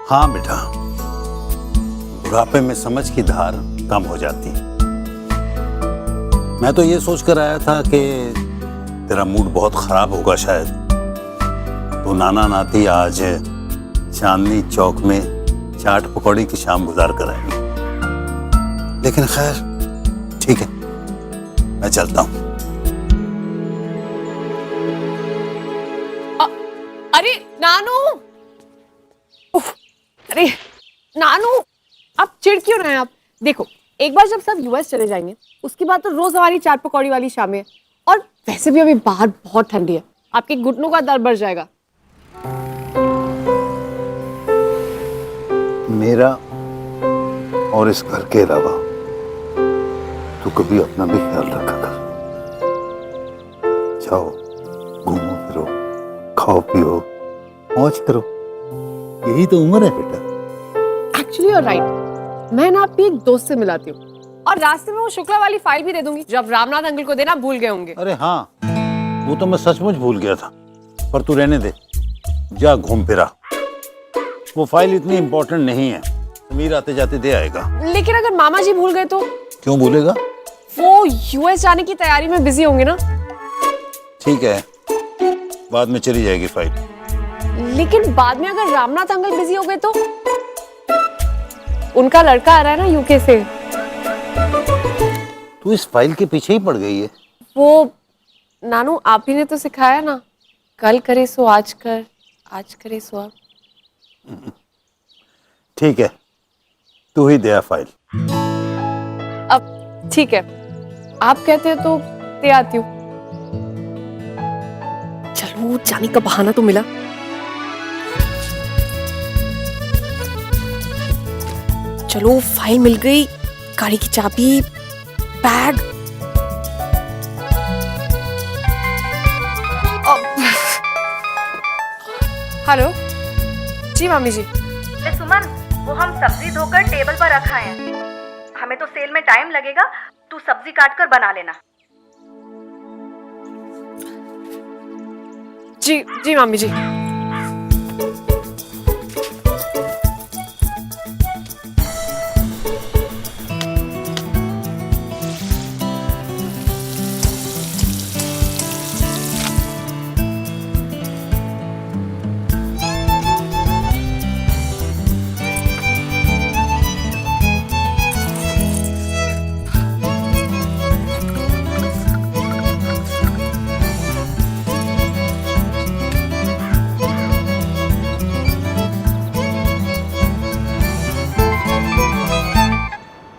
हाँ बेटा, बुढ़ापे में समझ की धार कम हो जाती है। मैं तो ये सोच कर आया था कि तेरा मूड बहुत खराब होगा शायद, तो नाना नाती आज चांदनी चौक में चाट पकौड़ी की शाम गुजार कर आए। लेकिन खैर ठीक है, मैं चलता हूँ। अरे नानू, अरे नानू, आप चिढ़ क्यों रहे हैं? आप देखो, एक बार जब सब यूएस चले जाएंगे उसके बाद तो रोज हमारी चाट पकौड़ी वाली शामें, और वैसे भी अभी बाहर बहुत ठंडी है, आपके घुटनों का दर्द बढ़ जाएगा। मेरा और इस घर के अलावा तू कभी अपना भी ख्याल रखा कर। जाओ, घूमो फिरो, खाओ पियो, मौज करो, यही तो उम्र है बेटा। एक्चुअली you're right, मैं ना अपनी एक दोस्त से मिलाती हूँ और रास्ते में वो शुक्ला वाली फाइल भी दे दूंगी जो अब रामनाथ अंकल को देना भूल गए होंगे। अरे हाँ, वो तो मैं सचमुच भूल गया था, पर तू रहने दे, जा घूम फिरा। वो फाइल इतनी इंपॉर्टेंट नहीं है, समीर आते जाते दे आएगा। लेकिन अगर मामा जी भूल गए तो? क्यों भूलेगा? वो यूएस जाने की तैयारी में बिजी होंगे ना। ठीक है, बाद में चली जाएगी फाइल। लेकिन बाद में अगर रामनाथ अंकल बिजी हो गए तो? उनका लड़का आ रहा है ना यूके से। तू इस फाइल के पीछे ही पड़ गई है। वो नानू, आप ही ने तो सिखाया ना, कल करे सो आज कर, आज करे सो अब। ठीक है, तू ही दे फाइल। अब ठीक है, आप कहते हैं तो दे आती हूँ। चलो, जाने का बहाना तो मिला। चलो, फाइल मिल गई, गाड़ी की चाबी, बैग। हेलो जी मामी जी। सुमन, वो हम सब्जी धोकर टेबल पर रखा है, हमें तो सेल में टाइम लगेगा, तू सब्जी काट कर बना लेना। जी जी मामी जी।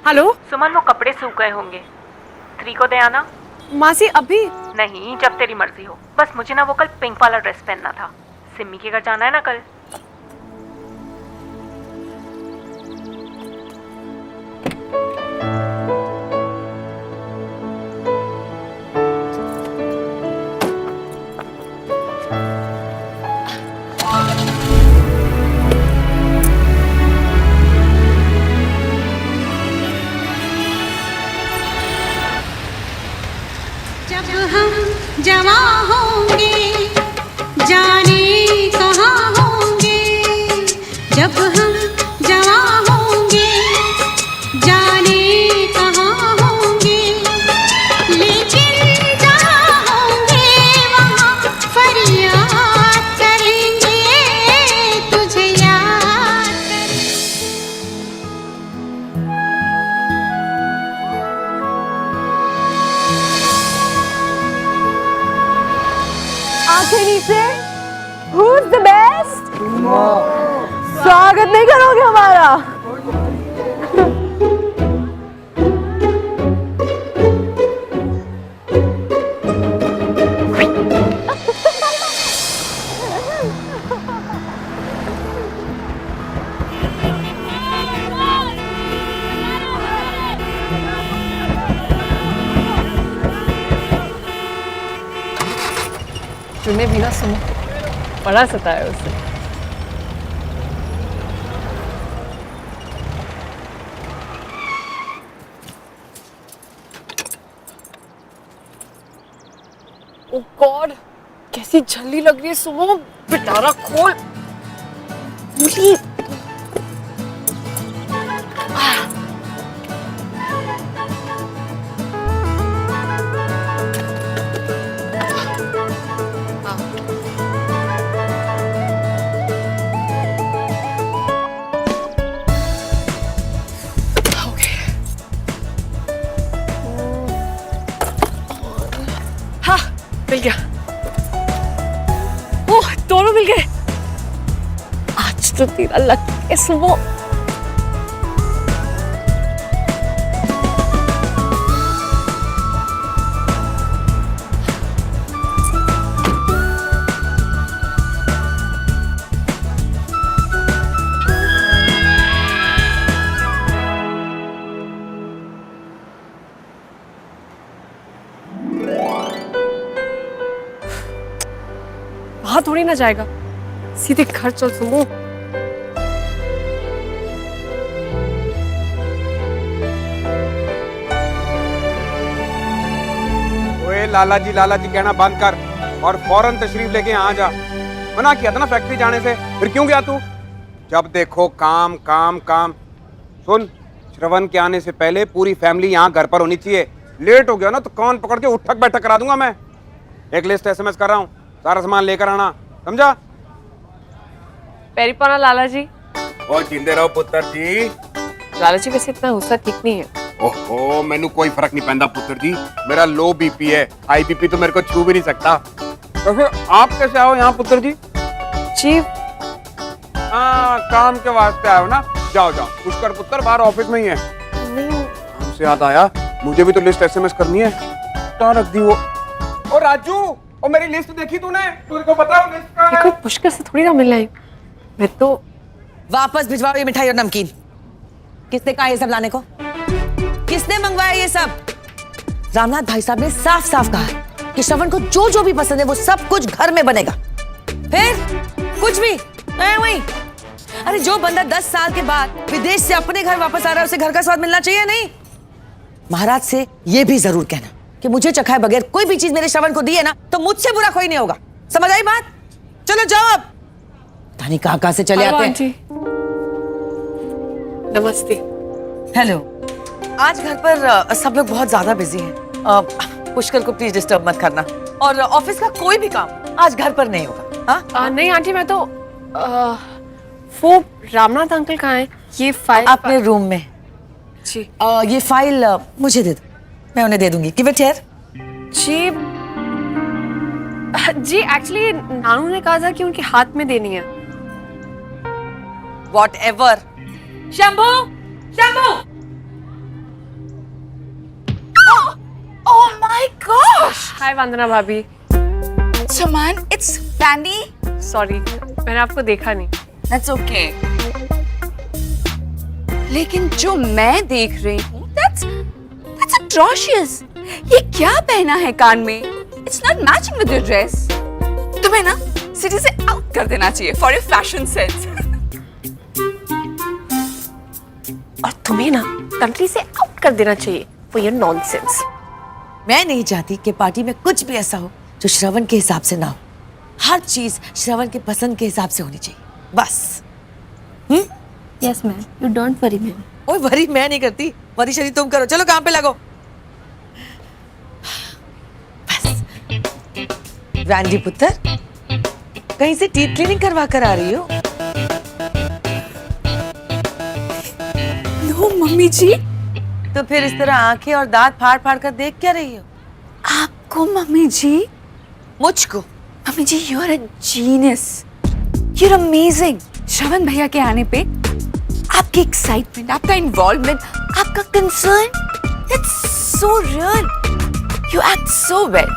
हेलो सुमन, वो कपड़े सूख गए होंगे, 3 को दे आना। मासी अभी नहीं, जब तेरी मर्जी हो। बस मुझे ना वो कल पिंक वाला ड्रेस पहनना था, सिम्मी के घर जाना है ना कल। जब हम जवां होंगे जाने कहाँ होंगे, जब हम जवां होंगे जाने कहाँ होंगे, लेकिन जहाँ होंगे वहाँ फरियाद करेंगे, तुझे याद आखिरी से Who's the best? स्वागत नहीं करोगे हमारा? चुने बिना सुनो, बड़ा सताया उसे। ओह गॉड, कैसी झल्ली लग रही है सुमो, पिटारा खोल। मुझे मिल गया। ओह, दोनों मिल गए। आज तो तेरा लक है सुमो। वहां थोड़ी ना जाएगा, सीधे घर चल सुमो। ओए लाला जी कहना बंद कर और फौरन तशरीफ लेके यहाँ आ जा। मना किया था ना फैक्ट्री जाने से, फिर क्यों गया तू? जब देखो काम काम काम। सुन, श्रवण के आने से पहले पूरी फैमिली यहाँ घर पर होनी चाहिए। लेट हो गया ना तो कान पकड़ के उठक बैठक करा दूंगा मैं। एक लिस्ट SMS कर रहा हूँ, सारा सामान लेकर आना, समझा? पैरी पाना लाला जी। और जिंदे रहो पुत्र जी। लाला जी वैसे इतना गुस्सा ठीक नहीं है। ओहो, मैनू कोई फर्क नहीं पैंदा पुत्र जी। मेरा लो BP है, हाई BP तो मेरे को छू भी नहीं सकता। तो फिर आप कैसे आओ यहाँ पुत्र जी? जी हाँ, काम के वास्ते आओ ना। जाओ जाओ, पुष्कर पुत्र बाहर ऑफिस में ही है। नहीं, हमसे याद आया, मुझे भी तो लिस्ट SMS करनी है। कहाँ रख दी वो? ओ राजू, ओ मेरी लिस्ट देखी तूने? तुझे को पता है लिस्ट कहाँ है? कोई पुष्कर से थोड़ी ना मिलना है। मैं तो वापस भिजवाओ ये मिठाई और नमकीन। किसने कहा ये सब लाने को? किसने मंगवाया ये सब? रामनाथ भाई साहब ने साफ साफ कहा है कि श्रवण को जो जो भी पसंद है वो सब कुछ घर में बनेगा। फिर कुछ भी वही। अरे जो बंदा 10 साल के बाद विदेश से अपने घर वापस आ रहा है उसे घर का स्वाद मिलना चाहिए नहीं? महाराज से ये भी जरूर कहना कि मुझे चखाए बगैर कोई भी चीज मेरे श्रवण को दी है ना तो मुझसे बुरा कोई नहीं होगा। समझ आई बात? चलो जाओ अब। तानी कहाँ से चले आते हैं। नमस्ते। हेलो। आज घर पर सब लोग बहुत ज्यादा बिजी हैं। पुष्कर को प्लीज डिस्टर्ब मत करना और ऑफिस का कोई भी काम आज घर पर नहीं होगा। हाँ? नहीं आंटी, मैं तो वो रामनाथ अंकल कहाँ हैं? ये फाइल अपने रूम में। जी ये फाइल मुझे दे दो, मैं उन्हें दे दूंगी। Give it here. जी जी एक्चुअली नानू ने कहा था कि उनके हाथ में देनी है। Whatever. Shambhu, Shambhu. Oh my gosh! हाय वंदना भाभी। Saman, it's Candy. सॉरी, मैंने आपको देखा नहीं। That's okay. लेकिन जो मैं देख रही हूँ, that's atrocious. ये क्या पहना है कान में? It's not matching with your dress. तुम्हें ना सिटी से आउट कर देना चाहिए for your fashion sense. और तुम्हें ना कंट्री से आउट कर देना चाहिए for your nonsense. मैं नहीं चाहती कि पार्टी में कुछ भी ऐसा हो जो श्रवण के हिसाब से ना हो। हर चीज श्रवण के पसंद के हिसाब से होनी चाहिए, बस। Yes, ma'am. You don't worry, ma'am. ओए वरी मैं नहीं करती, वरी शरी तुम करो। चलो काम पे लगो। बस। रैंडी पुत्र, कहीं से टीथ क्लीनिंग करवा कर आ रही हो? No, मम्मी जी। तो फिर इस तरह आंखें और दांत फाड़ फाड़ कर देख क्या रही हो? आपको मम्मी जी? मुझको? Mummy ji, you are a genius. You're amazing. Shravan भैया के आने पे आपकी एक्साइटमेंट, आपका इन्वॉल्वमेंट, आपका concern, it's so real. You act so well.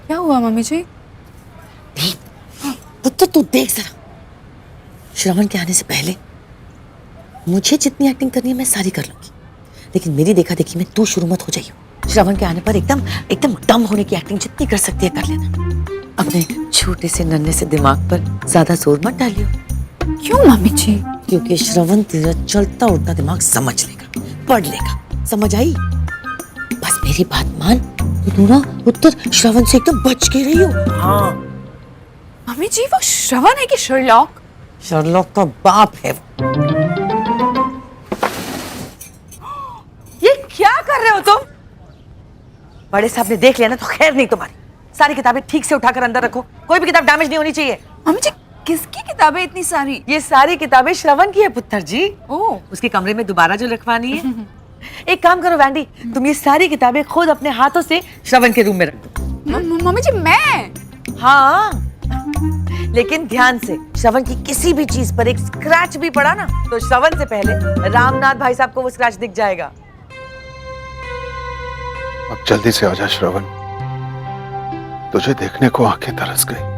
क्या हुआ मम्मी जी? पुत्र तू देख जरा, श्रवण के आने से पहले मुझे जितनी एक्टिंग करनी है मैं सारी कर लूंगी, लेकिन मेरी देखा देखी में तू शुरू मत हो जाइयो। श्रवण के आने पर एकदम डम होने की एक्टिंग जितनी कर सकती है कर लेना। अपने छोटे से नन्हे से दिमाग पर ज्यादा जोर मत डालियो। क्यों मम्मी जी? क्योंकि श्रवण तेरा चलता उड़ता दिमाग समझ लेगा, पढ़ लेगा। समझ आई? बस मेरी बात मान, तू ना उत्तर श्रवण से एकदम बच के रही हो। हाँ। मम्मी जी, वो श्रवण है कि शर्लॉक? शर्लॉक का बाप है। ये क्या कर रहे हो तुम? बड़े साहब ने देख लिया ना तो खैर नहीं तुम्हारी। सारी किताबें ठीक से उठाकर अंदर रखो, कोई भी किताब डैमेज नहीं होनी चाहिए। मम्मी जी, किसकी किताबें इतनी सारी? ये सारी किताबें श्रवण की है पुत्र जी। ओह, उसके कमरे में दोबारा जो रखवानी है। एक काम करो वैंडी, तुम ये सारी किताबें खुद अपने हाथों से श्रवण के रूम में रख दो। मम्मी जी मैं हाँ, लेकिन ध्यान से, श्रवण की किसी भी चीज पर एक स्क्रैच भी पड़ा ना तो श्रवण से पहले रामनाथ भाई साहब को वो स्क्रैच दिख जाएगा। अब जल्दी से आजा श्रवण, तुझे देखने को आंखें तरस गई।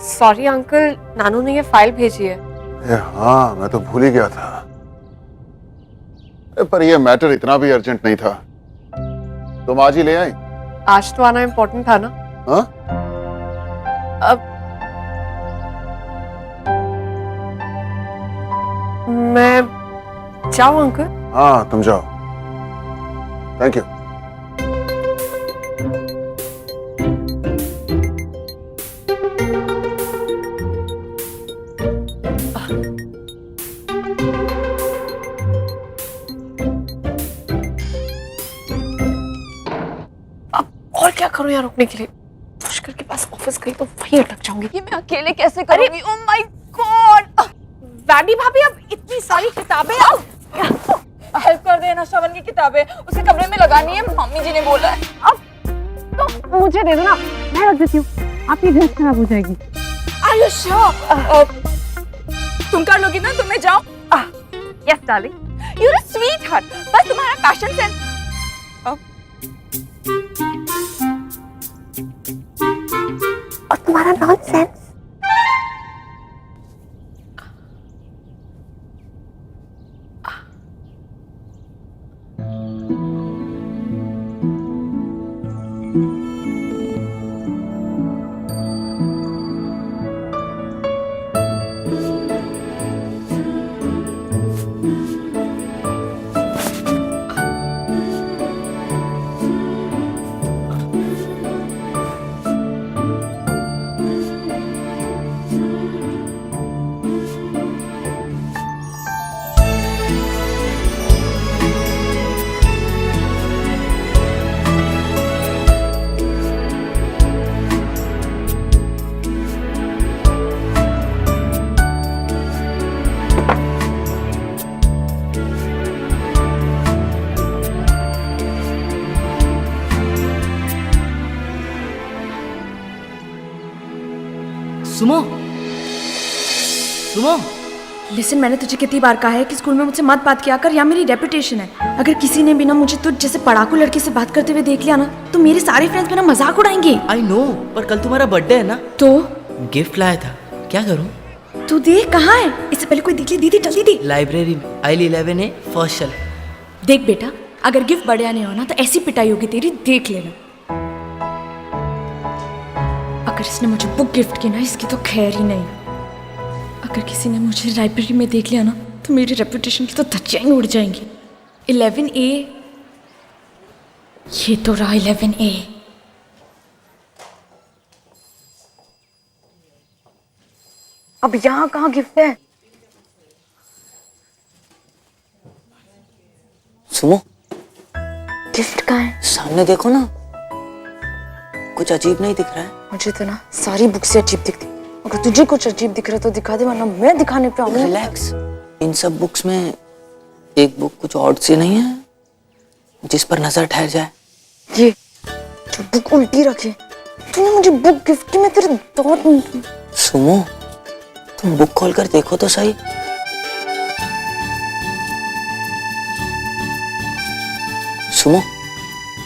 सॉरी अंकल, नानू ने ये फाइल भेजी है। हाँ, मैं तो भूल ही गया था। पर ये मैटर इतना भी अर्जेंट नहीं था, तुम आज ही ले आई। आज तो आना इम्पोर्टेंट था ना। हाँ? अब मैं जाऊं अंकल? हाँ तुम जाओ, थैंक यू। और क्या करूं यहाँ रुकने के लिए? पुष्कर के पास ऑफिस गई तो वहीं अटक जाऊंगी। ये मैं अकेले कैसे करूंगी? Oh my God! वैडी भाभी, अब इतनी सारी किताबें हेल्प कर देना, श्रवण की किताबें उसके कमरे में लगानी है, मम्मी जी ने बोला है। अब तो मुझे दे दो ना, मैं रख देती हूँ, आपकी ड्रेस खराब हो जाएगी। Are you sure? तुम कर लोगी ना, तुम मैं जाओ। Yes darling. You're a sweetheart, बस तुम्हारा पैशन सेंस। और तुम्हारा नॉनसेंस। सुमो, सुमो, लिसन, मैंने तुझे कितनी बार कहा है कि स्कूल में मुझसे मत बात किया कर, या मेरी रेपुटेशन है। अगर किसी ने भी ना मुझे तुझ जैसे पढ़ाकू लड़की से बात करते हुए देख लिया ना तो मेरे सारे फ्रेंड्स मेरा मजाक उड़ाएंगे। आई नो, पर कल तुम्हारा बर्थडे है ना, तो गिफ्ट लाया था, क्या करूं? तू देख कहाँ है, इससे पहले कोई दिख ली दीदी, जल्दी दे। लाइब्रेरी में, आइल 11A फर्स्ट शेल्फ। देख बेटा, अगर गिफ्ट बढ़िया नहीं हो ना तो ऐसी पिटाई होगी तेरी, देख लेना। अगर इसने मुझे बुक गिफ्ट की ना, इसकी तो खैर ही नहीं। अगर किसी ने मुझे लाइब्रेरी में देख लिया ना तो मेरी रेपुटेशन की तो धज्जियां ही उड़ जाएंगी। 11A, ये तो रहा 11A। अब यहाँ कहाँ गिफ्ट है? सुमो, गिफ्ट कहाँ है? सामने देखो ना, कुछ अजीब नहीं दिख रहा है? मुझे तो ना सारी बुक से अजीब दिखती। अगर तुझे कुछ अजीब दिख रहा है तो दिखा दे, वरना मैं दिखाने पे आऊंगी। रिलैक्स, इन सब बुक्स में एक बुक कुछ ऑड सी नहीं है जिस पर नजर ठहर जाए? ये जो बुक उल्टी रखे, तूने मुझे बुक गिफ्ट की, मैं तेरे दौड़। सुमो, तुम बुक खोल कर देखो तो सही। Sumo,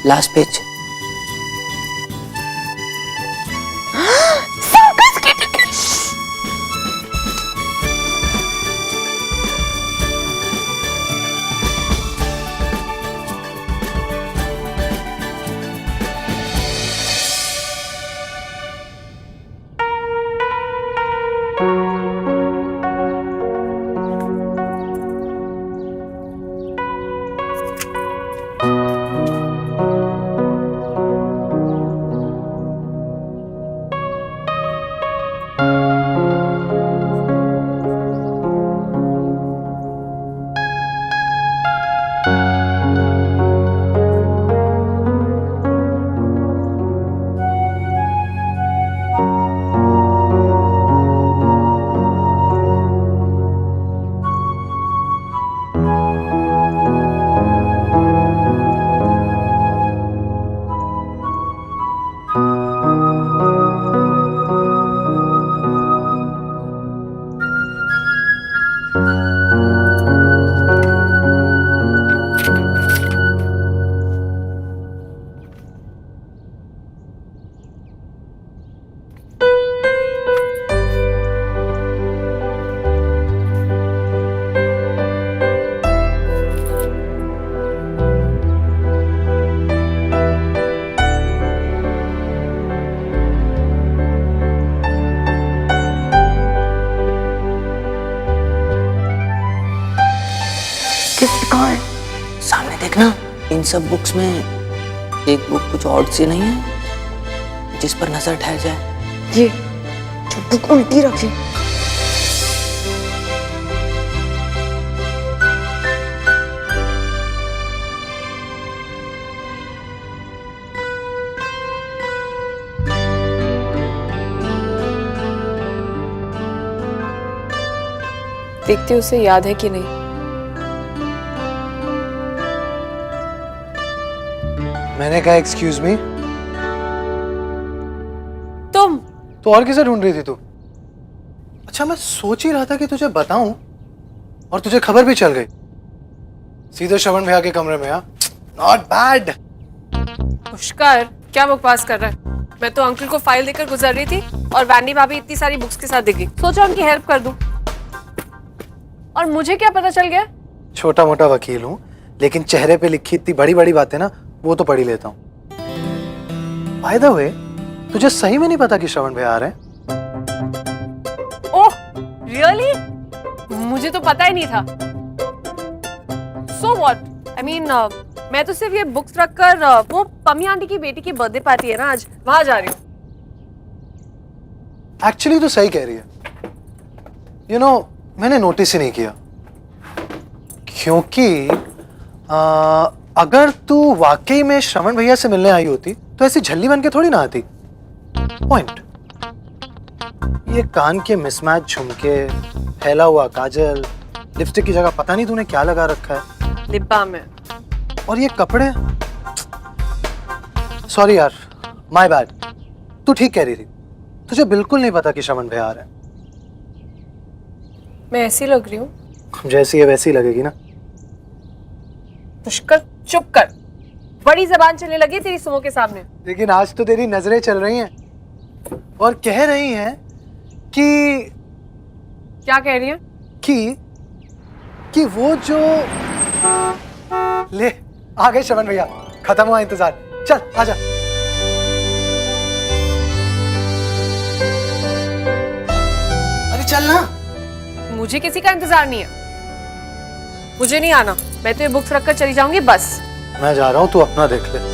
last page. गिफ्ट कहाँ है? सामने देखना, इन सब बुक्स में एक बुक कुछ और सी नहीं है जिस पर नजर ठहर जाए। ये जो बुक उल्टी रखी। देखते उसे याद है कि नहीं। मैंने कहा एक्सक्यूज मी। तुम तो और किसे ढूंढ रही थी तू? अच्छा, मैं सोच ही रहा था कि तुझे बताऊं और तुझे खबर भी चल गई। सीधे श्रवण भैया के कमरे में। Not bad. पुष्कर क्या बकवास कर रहा है? मैं तो अंकल को फाइल देकर गुजर रही थी और वैंडी भाभी इतनी सारी बुक्स के साथ दिखी, सोचा उनकी हेल्प कर दूं। और मुझे क्या पता चल गया? छोटा मोटा वकील हूं, लेकिन चेहरे पे लिखी इतनी बड़ी बड़ी बातें ना, वो तो पढ़ ही लेता हूं। बाय द वे, तुझे सही में नहीं पता कि श्रवण भैया आ रहे हैं? Oh really? मुझे तो पता ही नहीं था। So what? आई मीन मैं तो सिर्फ ये बुक्स रखकर वो पम्मी आंटी की बेटी की बर्थडे पार्टी है ना आज, वहां जा रही हूँ। एक्चुअली तो सही कह रही है। यू नो, मैंने नोटिस ही नहीं किया, क्योंकि अगर तू वाकई में श्रवण भैया से मिलने आई होती तो ऐसी झल्ली बन के थोड़ी ना आती। पॉइंट। ये कान के मिसमैच झुमके, फैला हुआ काजल, लिपस्टिक की जगह पता नहीं तूने क्या लगा रखा है। लिप बाम में। और ये कपड़े, सॉरी यार, माय बैड। तू ठीक कह रही थी, तुझे बिल्कुल नहीं पता कि श्रवण भैया आ रहे हैं। मैं ऐसी लग रही हूँ? जैसी है वैसी लगेगी ना। पुष्कर चुप कर, बड़ी जबान चलने लगी तेरी सुमो के सामने। लेकिन आज तो तेरी नजरें चल रही हैं और कह रही हैं कि क्या कह रही है? कि वो जो ले आ गए श्रवण भैया, खत्म हुआ इंतजार। चल आजा। अरे चल ना। मुझे किसी का इंतजार नहीं है, मुझे नहीं आना। मैं तो ये बुक्स रखकर चली जाऊंगी बस। मैं जा रहा हूं, तू अपना देख ले।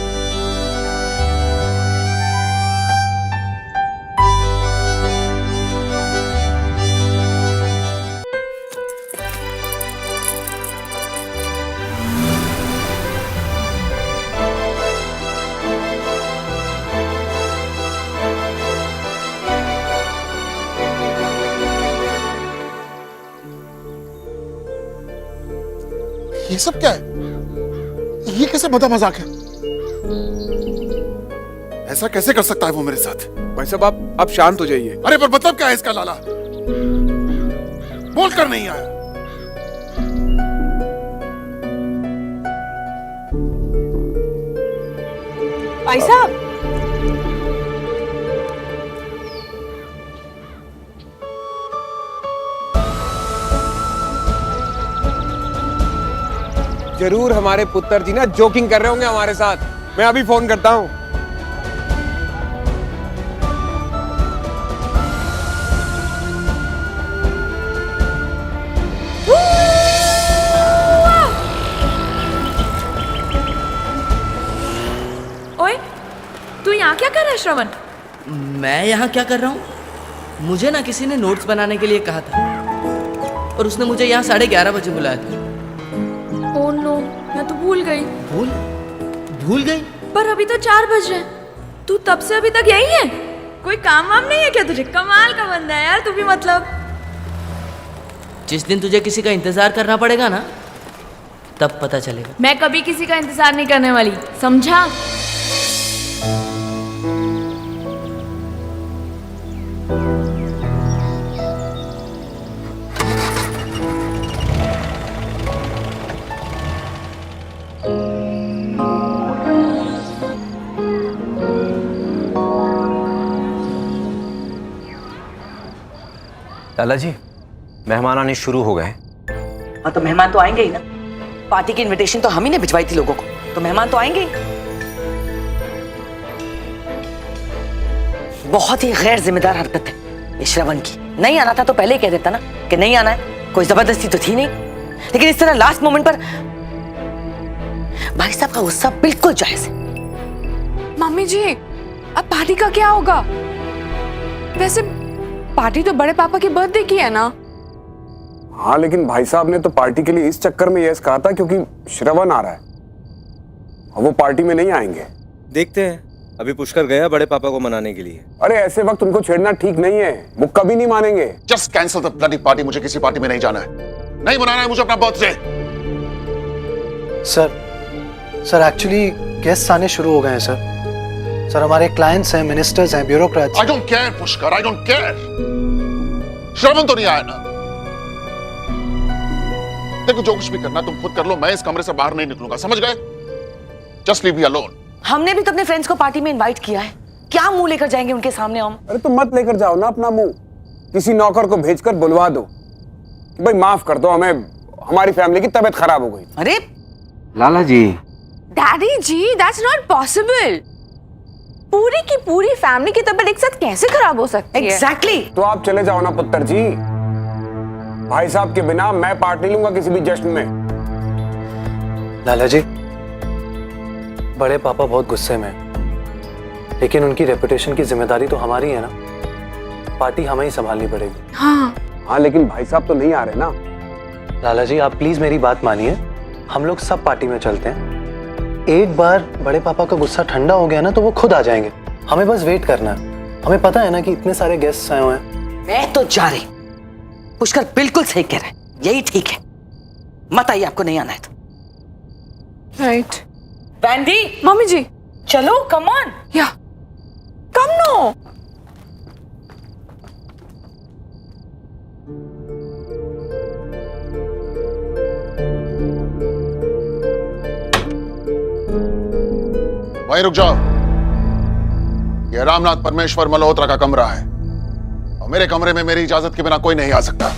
ये सब क्या है? ये कैसे मजा मजाक है? ऐसा कैसे कर सकता है वो मेरे साथ? भाई साहब आप शांत हो जाइए। अरे पर मतलब क्या है इसका लाला? बोल कर नहीं आया। भाई साहब, जरूर हमारे पुत्र जी ना जोकिंग कर रहे होंगे हमारे साथ। मैं अभी फोन करता हूँ। ओए, तू यहाँ क्या कर रहा है श्रवण? मैं यहाँ क्या कर रहा हूँ? मुझे ना किसी ने नोट्स बनाने के लिए कहा था और उसने मुझे यहाँ 11:30 बजे बुलाया था। ओह नो, मैं तो भूल गई। भूल गई? पर अभी तो 4 बज रहे हैं। तू तब से अभी तक यही है? कोई काम वाम नहीं है क्या तुझे? कमाल का बंदा है यार तू भी। मतलब जिस दिन तुझे किसी का इंतजार करना पड़ेगा ना, तब पता चलेगा। मैं कभी किसी का इंतजार नहीं करने वाली, समझा? लाला जी, मेहमान आने शुरू हो गए। हाँ तो मेहमान तो आएंगे ही ना। पार्टी की इनविटेशन तो हम ही ने भिजवाई थी लोगों को, तो मेहमान तो आएंगे ही। बहुत ही गैर जिम्मेदार हरकत है ये श्रवण की। नहीं आना था तो पहले ही कह देता ना कि नहीं आना है। कोई जबरदस्ती तो थी नहीं। लेकिन इस तरह लास्ट मोमेंट पर भाई साहब का गुस्सा बिल्कुल जायज है। मम्मी जी, अब पार्टी का क्या होगा? वैसे पार्टी तो बड़े पापा की बर्थडे की है ना? हाँ, लेकिन भाई साहब ने तो पार्टी के लिए इस चक्कर में यस कहा था क्योंकि श्रवण आ रहा है और वो पार्टी में नहीं आएंगे। देखते हैं, अभी पुष्कर गया बड़े पापा को मनाने के लिए। अरे ऐसे वक्त उनको छेड़ना ठीक नहीं है, वो कभी नहीं मानेंगे। Just cancel the bloody party. मुझे किसी पार्टी में नहीं जाना है, नहीं मनाना है मुझे अपना बर्थडे। सर एक्चुअली गेस्ट्स आने शुरू हो गए हैं सर। सर हमारे क्लाइंट्स हैं, मिनिस्टर्स हैं, bureaucrats. I don't care Pushkar, I don't care. Shravan तो नहीं आया ना? देखो जो कुछ भी करना तुम खुद कर लो, मैं इस कमरे से बाहर नहीं निकलूंगा, समझ गए? Just leave me alone. हमने भी तो अपने फ्रेंड्स को पार्टी में इनवाइट किया है, क्या मुंह लेकर जाएंगे उनके सामने हम? अरे तो मत लेकर जाओ ना अपना मुंह, किसी नौकर को भेजकर बुलवा दो कि भाई माफ कर दो, हमें हमारी फैमिली की तबीयत खराब हो गई। अरे Lala ji, daddy ji, that's not possible. पूरी की पूरी फैमिली की तबीयत एक साथ कैसे खराब हो सकती है? एग्जैक्टली। तो आप चले जाओ ना पुत्र जी, भाई साहब के बिना मैं पार्ट नहीं लूंगा किसी भी जश्न में। लाला जी, बड़े पापा बहुत गुस्से में हैं, लेकिन उनकी रेपुटेशन की जिम्मेदारी तो हमारी है ना, पार्टी हमें ही संभालनी पड़ेगी। हाँ, लेकिन भाई साहब तो नहीं आ रहे ना। लाला जी आप प्लीज मेरी बात मानिए, हम लोग सब पार्टी में चलते हैं। एक बार बड़े पापा का गुस्सा ठंडा हो गया ना तो वो खुद आ जाएंगे, हमें बस वेट करना है। हमें पता है ना कि इतने सारे गेस्ट आए हुए हैं। मैं तो जा रही, पुष्कर बिल्कुल सही कह रहा है, यही ठीक है। मत आइए, आपको नहीं आना है तो। राइट। वैंडी, मम्मी जी, चलो कम ऑन। या कम नो। वहीं रुक जाओ, यह रामनाथ परमेश्वर मल्होत्रा का कमरा है और मेरे कमरे में मेरी इजाजत के बिना कोई नहीं आ सकता।